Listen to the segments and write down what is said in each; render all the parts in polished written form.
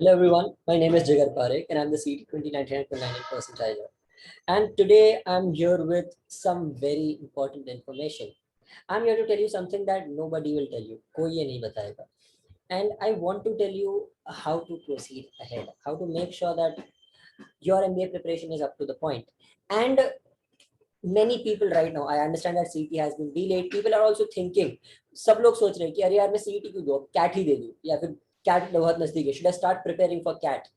Hello everyone, my name is Jigar Parekh and I'm the CET 99.99 percentiler. And today I'm here with some very important information. I'm here to tell you something that nobody will tell you. कोई ये नहीं बताएगा. And I want to tell you how to proceed ahead, how to make sure that your MBA preparation is up to the point. And many people right now, I understand that CET has been delayed. People are also thinking, सब लोग सोच रहे हैं कि अरे यार मैं CET क्यों दूँ, कैट ही दे दूँ या फिर CAT बहुत नजदीक है. Should I start preparing for CAT?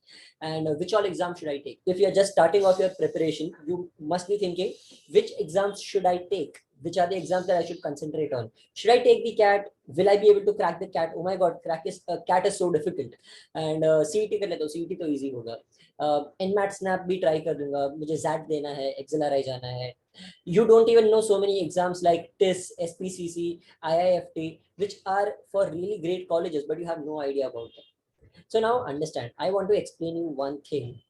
And which all exams should I take? If you're just starting off your preparation, you must be thinking, which exams should I take? Which are the exams that I should concentrate on? Should I take the CAT? Will I be able to crack the CAT? Oh my God, CAT is so difficult. And CET कर लेता हूँ, CET तो easy होगा. NMAT snap भी try कर दूंगा. मुझे ZAT देना है, XLRI जाना है. You don't even know so many exams like TIS, SPCC, IIFT, which are for really great colleges, but you have no idea about them. So now understand, I want to explain you one thing.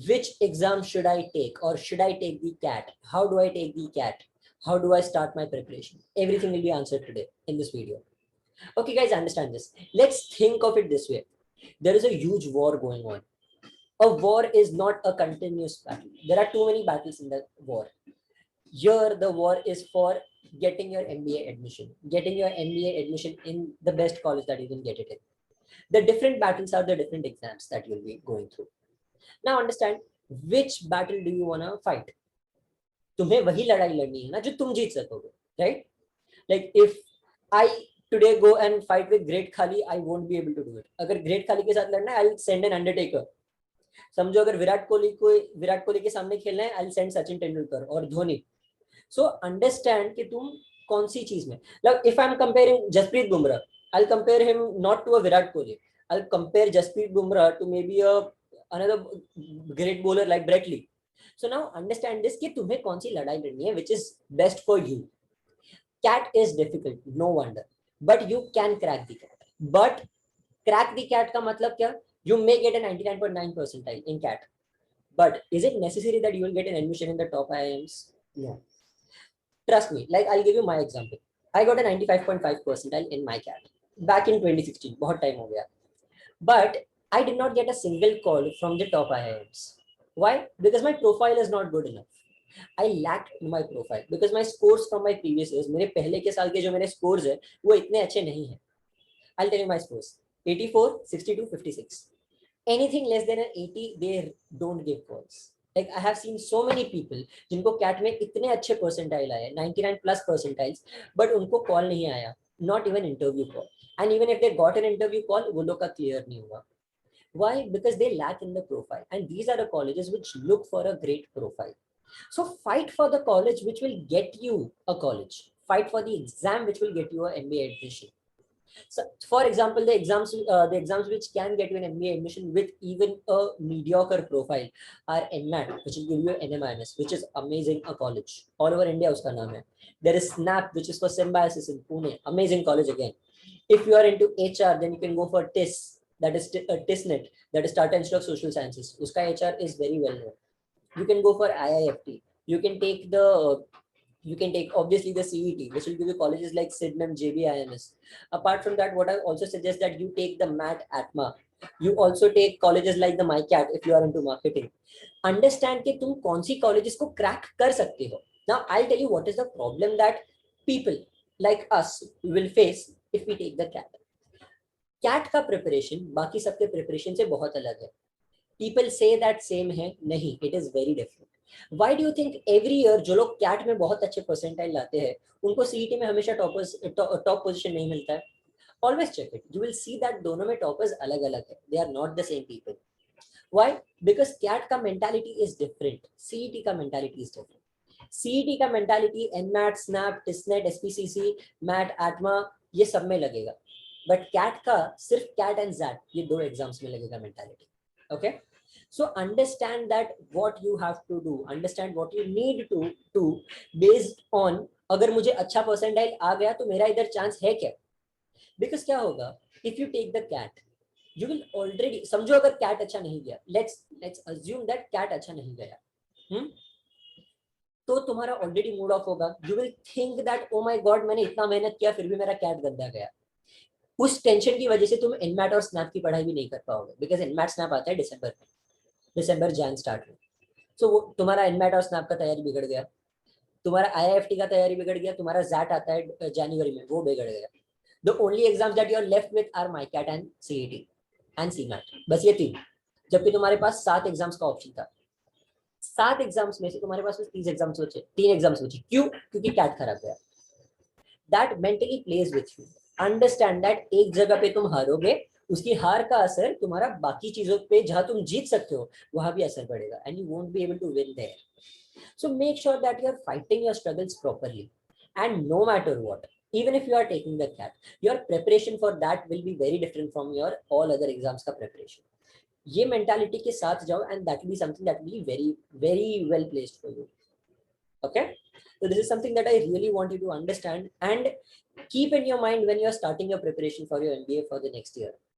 Which exam should I take, or should I take the CAT? How do I take the CAT? How do I start my preparation? Everything will be answered today in this video. Okay guys, understand this. Let's think of it this way. There is a huge war going on. A war is not a continuous battle. There are too many battles in the war. Here the war is for getting your MBA admission, getting your MBA admission in the best college that you can get it in. The different battles are the different exams that you'll be going through. Now understand, which battle do you want to fight? तुम्हें वही लड़ाई लड़नी है ना जो तुम जीत सकोगे, right? Like if I today go and fight with Great Khali, I won't be able to do it. अगर Great Khali के साथ लड़ना है, I'll send an Undertaker. समझो अगर विराट कोहली के सामने खेलना है, I'll send सचिन तेंदुलकर और धोनी. So understand कि तुम कौन सी चीज में. Like if I'm comparing Jasprit Bumrah, I'll compare him not to a Virat Kohli. I'll compare Jasprit Bumrah to maybe another great bowler like Brett Lee. So now understand this कि तुम्हें कौन सी लड़ाई लड़नी है, which is best for you. CAT is difficult, no wonder, but you can crack the CAT. But crack the CAT का मतलब क्या? You may get a 99.9 percentile in CAT, but is it necessary that you will get an admission in the top IIMs? No. Trust me, like I'll give you my example. I got a 95.5 percentile in MICAT back in 2016. बहुत time हो गया. But I did not get a single call from the top IIMs. Why? Because my profile is not good enough. I lacked in my profile because my scores from my previous years, मेरे पहले के साल के जो मेरे scores है, वो इतने अच्छे नहीं हैं. I'll tell you my scores: 84, 62, 56. Anything less than an 80, they don't give calls. Like I have seen so many people जिनको CAT में इतने अच्छे percentile आए, 99 plus percentiles, but उनको call नहीं आया, not even interview call. And even if they got an interview call, वो लोग का clear नहीं हुआ. Why? Because they lack in the profile, and these are the colleges which look for a great profile. So fight for the college which will get you a college. Fight for the exam which will get you an MBA admission. So, for example, the exams which can get you an MBA admission with even a mediocre profile are NMAT, which will give you an NMAT, which is amazing a college. All over India, uska naam hai. There is SNAP, which is for symbiosis in Pune, amazing college again. If you are into HR, then you can go for TIS, that is TISNET, that is Tata Institute of Social Sciences. Uska HR is very well known. You can go for IIFT. You can take obviously the CET, which will give you colleges like SIDMEM, JBIMS. Apart from that, what I also suggest that you take the MAT, ATMA. You also take colleges like the MICAT if you are into marketing. Understand कि तुम कौन सी colleges को crack कर सकते हो. Now I'll tell you what is the problem that people like us will face if we take the CAT. CAT का preparation बाकी सबके preparation से बहुत अलग है. People say that same है, नहीं, it is very different. Why do you think every year जो लोग CAT में बहुत अच्छे percentile लाते हैं, उनको CET में हमेशा top position नहीं मिलता है? Always check it. You will see that दोनों में toppers अलग-अलग है. They are not the same people. Why? Because CAT का mentality is different. CET का mentality is different. CET का mentality NMAT, SNAP, TISNET, SPCC, MAT, ATMA ये सब में लगेगा. But CAT का सिर्फ CAT and ZAT ये दो exams में लगेगा mentality. Okay, so understand that what you have to do, understand what you need to do based on अगर मुझे अच्छा percentile आ गया तो मेरा इधर chance है क्या. Because क्या होगा, if you take the CAT, you will already, समझो अगर CAT अच्छा नहीं गया, let's assume that CAT अच्छा नहीं गया, तो तुम्हारा already mood off होगा. You will think that oh my god मैंने इतना मेहनत किया फिर भी मेरा CAT गंदा गया. उस टेंशन की वजह से तुम एनमैट और स्नैप की पढ़ाई भी नहीं कर पाओगे, बिकॉज एनमैट स्नैप आता है दिसंबर में, दिसंबर जैन स्टार्ट में। सो वो तुम्हारा एनमैट और स्नैप का तैयारी बिगड़ गया, तुम्हारा आईआईएफटी का तैयारी बिगड़ गया, तुम्हारा जैट आता है जनवरी में, वो बिगड़ गया। The only exams that you are left with are MICAT and CET and CMAT, बस ये तीन। जबकि तुम्हारे पास 7 एग्जाम्स का ऑप्शन था, 7 एग्जाम्स में से तुम्हारे पास बस 30 एग्जाम्स बचे, 3 एग्जाम्स बचे, क्यों? क्योंकि कैट खराब गया। That mentally plays with you. Understand that एक जगह पे तुम हारोगे, उसकी हार का असर तुम्हारा बाकी चीजों पे जहां तुम जीत सकते हो वहां भी असर पड़ेगा, and you won't be able to win there. So make sure that you're fighting your struggles properly. And no matter what, even if you are taking the CAT, your preparation for that will be very different from your all other exams का preparation. ये mentality के साथ जाओ, and that will be something that will be very, very well placed for you. Okay? So this is something that I really want you to understand and keep in your mind when you are starting your preparation for your MBA for the next year.